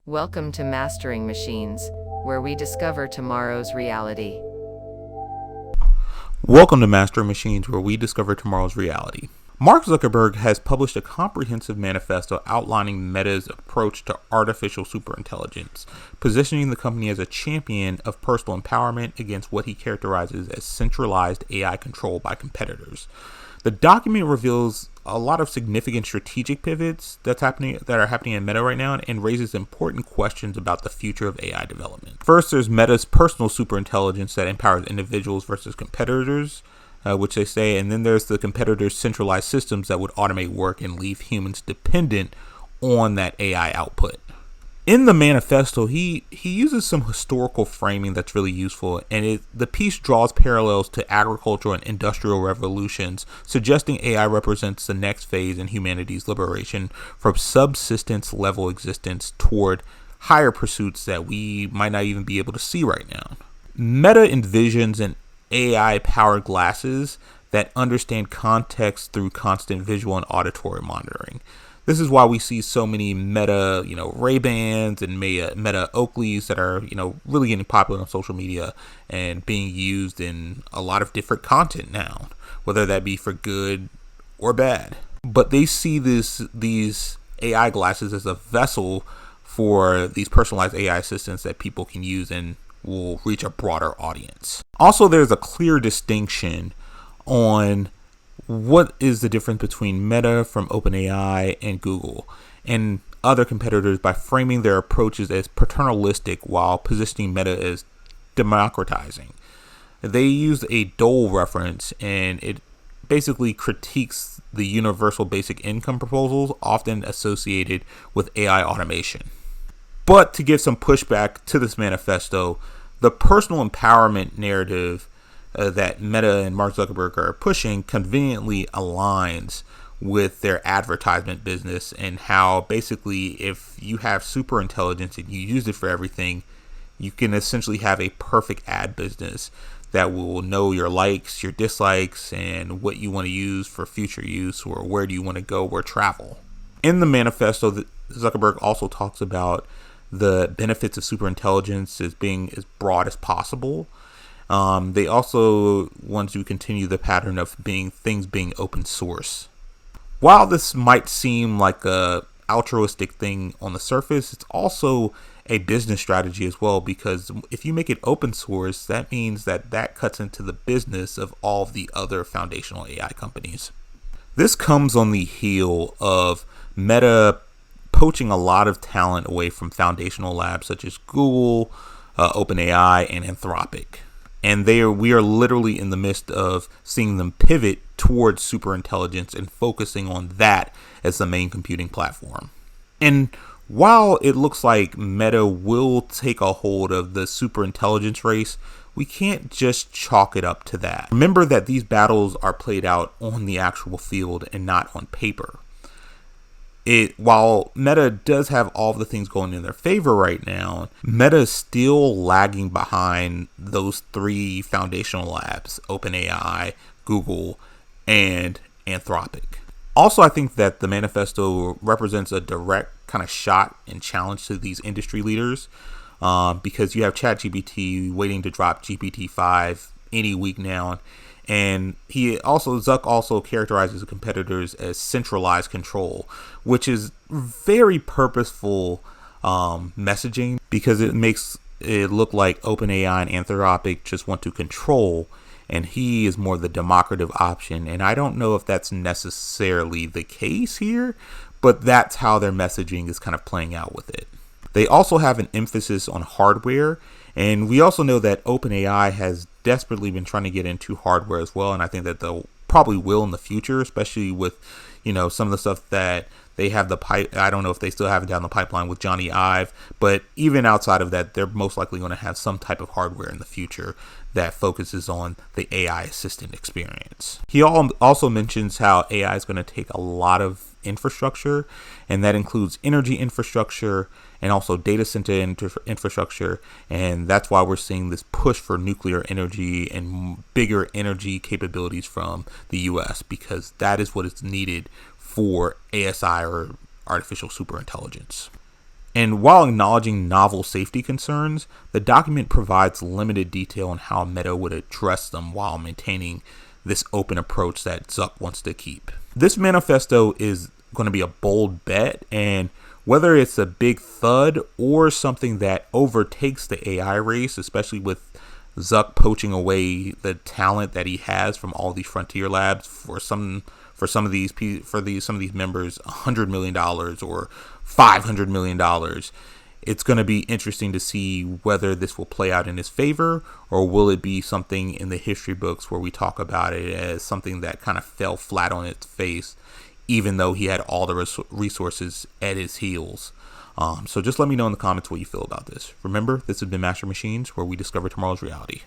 Welcome to Mastering Machines, where we discover tomorrow's reality. Welcome to Mastering Machines, where we discover tomorrow's reality. Mark Zuckerberg has published a comprehensive manifesto outlining Meta's approach to artificial superintelligence, positioning the company as a champion of personal empowerment against what he characterizes as centralized AI control by competitors. The document reveals a lot of significant strategic pivots that are happening in Meta right now and raises important questions about the future of AI development. First, there's Meta's personal superintelligence that empowers individuals versus competitors, which they say, and then there's the competitors' centralized systems that would automate work and leave humans dependent on that AI output. In the manifesto, he uses some historical framing that's really useful, and the piece draws parallels to agricultural and industrial revolutions, suggesting AI represents the next phase in humanity's liberation from subsistence level existence toward higher pursuits that we might not even be able to see right now. Meta envisions an AI-powered glasses that understand context through constant visual and auditory monitoring. This is why we see so many Meta, Ray-Bans and Meta Oakleys that are, really getting popular on social media and being used in a lot of different content now, whether that be for good or bad. But they see these AI glasses as a vessel for these personalized AI assistants that people can use and will reach a broader audience. Also, there's a clear distinction on what is the difference between Meta from OpenAI and Google and other competitors by framing their approaches as paternalistic while positioning Meta as democratizing. They use a Dole reference, and it basically critiques the universal basic income proposals often associated with AI automation. But to give some pushback to this manifesto, the personal empowerment narrative that Meta and Mark Zuckerberg are pushing conveniently aligns with their advertisement business, and how basically if you have super intelligence and you use it for everything, you can essentially have a perfect ad business that will know your likes, your dislikes, and what you want to use for future use, or where do you want to go or travel. In the manifesto, Zuckerberg also talks about the benefits of superintelligence as being as broad as possible. They also want to continue the pattern of things being open source. While this might seem like a altruistic thing on the surface, it's also a business strategy as well, because if you make it open source, that means that cuts into the business of all of the other foundational AI companies. This comes on the heel of Meta poaching a lot of talent away from foundational labs such as Google, OpenAI, and Anthropic. And we are literally in the midst of seeing them pivot towards superintelligence and focusing on that as the main computing platform. And while it looks like Meta will take a hold of the superintelligence race, we can't just chalk it up to that. Remember that these battles are played out on the actual field and not on paper. While Meta does have all of the things going in their favor right now, Meta is still lagging behind those three foundational labs, OpenAI, Google, and Anthropic. Also, I think that the manifesto represents a direct kind of shot and challenge to these industry leaders, because you have ChatGPT waiting to drop GPT-5 any week now. And Zuck also characterizes the competitors as centralized control, which is very purposeful messaging, because it makes it look like OpenAI and Anthropic just want to control, and he is more the democratic option. And I don't know if that's necessarily the case here, but that's how their messaging is kind of playing out with it. They also have an emphasis on hardware, and we also know that OpenAI has desperately been trying to get into hardware as well, and I think that they'll probably will in the future, especially with some of the stuff that they have I don't know if they still have it down the pipeline with Johnny Ive, but even outside of that, they're most likely going to have some type of hardware in the future that focuses on the AI assistant experience. He also mentions how AI is going to take a lot of infrastructure, and that includes energy infrastructure and also data center infrastructure, and that's why we're seeing this push for nuclear energy and bigger energy capabilities from the US, because that is what is needed for ASI, or artificial superintelligence. And while acknowledging novel safety concerns, the document provides limited detail on how Meta would address them while maintaining this open approach that Zuck wants to keep. This manifesto is going to be a bold bet, and whether it's a big thud or something that overtakes the AI race, especially with Zuck poaching away the talent that he has from all these frontier labs for some of these members, $100 million or $500 million. It's going to be interesting to see whether this will play out in his favor, or will it be something in the history books where we talk about it as something that kind of fell flat on its face, even though he had all the resources at his heels. So just let me know in the comments what you feel about this. Remember, this has been Master Machines, where we discover tomorrow's reality.